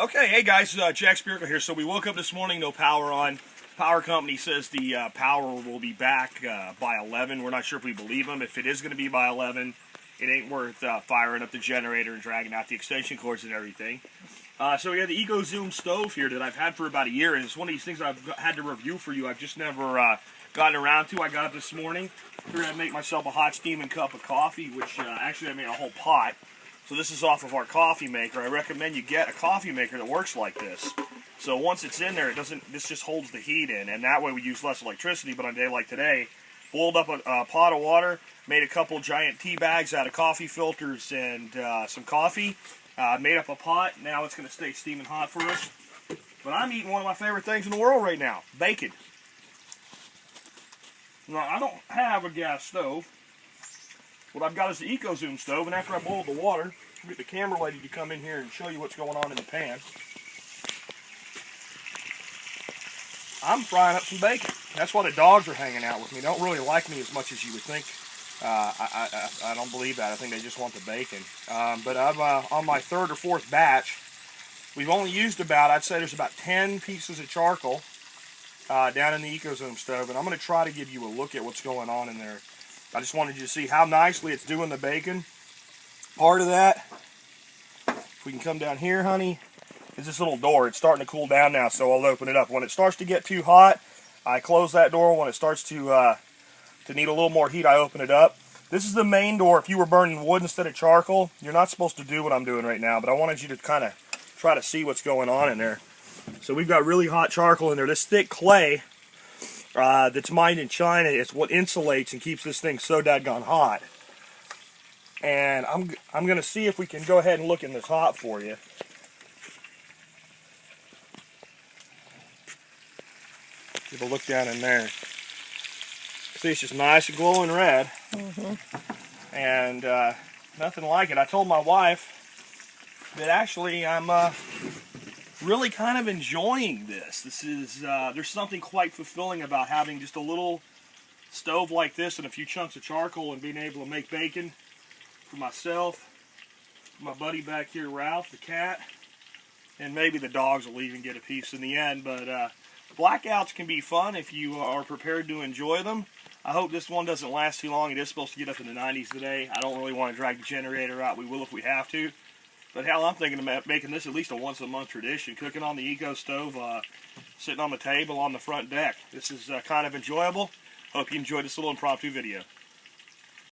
Okay, hey guys, Jack Spirico here. So we woke up this morning, no power on. Power company says the power will be back by 11. We're not sure if we believe them. If it is going to be by 11, it ain't worth firing up the generator and dragging out the extension cords and everything. So we have the EcoZoom stove here that I've had for about a year, and it's one of these things I've had to review for you. I've just never gotten around to. I got up this morning, figured I'd make myself a hot steaming cup of coffee, which actually I made a whole pot. So this is off of our coffee maker. I recommend you get a coffee maker that works like this. So once it's in there, this just holds the heat in, and that way we use less electricity. But on a day like today, boiled up a pot of water, made a couple giant tea bags out of coffee filters and some coffee, made up a pot. Now it's going to stay steaming hot for us. But I'm eating one of my favorite things in the world right now, bacon. Now, I don't have a gas stove. What I've got is the EcoZoom stove, and after I boiled the water, I'll get the camera lady to come in here and show you what's going on in the pan. I'm frying up some bacon. That's why the dogs are hanging out with me. They don't really like me as much as you would think. I don't believe that. I think they just want the bacon. But I'm on my third or fourth batch. We've only used about, I'd say there's about 10 pieces of charcoal down in the EcoZoom stove, and I'm going to try to give you a look at what's going on in there. I just wanted you to see how nicely it's doing the bacon. Part of that, if we can come down here, honey, is this little door. It's starting to cool down now, so I'll open it up. When it starts to get too hot, I close that door. When it starts to need a little more heat, I open it up. This is the main door. If you were burning wood instead of charcoal, you're not supposed to do what I'm doing right now, but I wanted you to kind of try to see what's going on in there. So we've got really hot charcoal in there. This thick clay that's mined in China, it's what insulates and keeps this thing so daggone hot. And I'm going to see if we can go ahead and look in this hot for you. Give a look down in there. See, it's just nice and glowing red. And nothing like it. I told my wife that actually I'm really kind of enjoying this. This is there's something quite fulfilling about having just a little stove like this and a few chunks of charcoal and being able to make bacon for myself, my buddy back here, Ralph, the cat, and maybe the dogs will even get a piece in the end. But blackouts can be fun if you are prepared to enjoy them. I hope this one doesn't last too long. It is supposed to get up in the 90s today. I don't really want to drag the generator out. We will if we have to. But hell, I'm thinking about making this at least a once-a-month tradition, cooking on the Eco stove, sitting on the table on the front deck. This is kind of enjoyable. Hope you enjoyed this little impromptu video.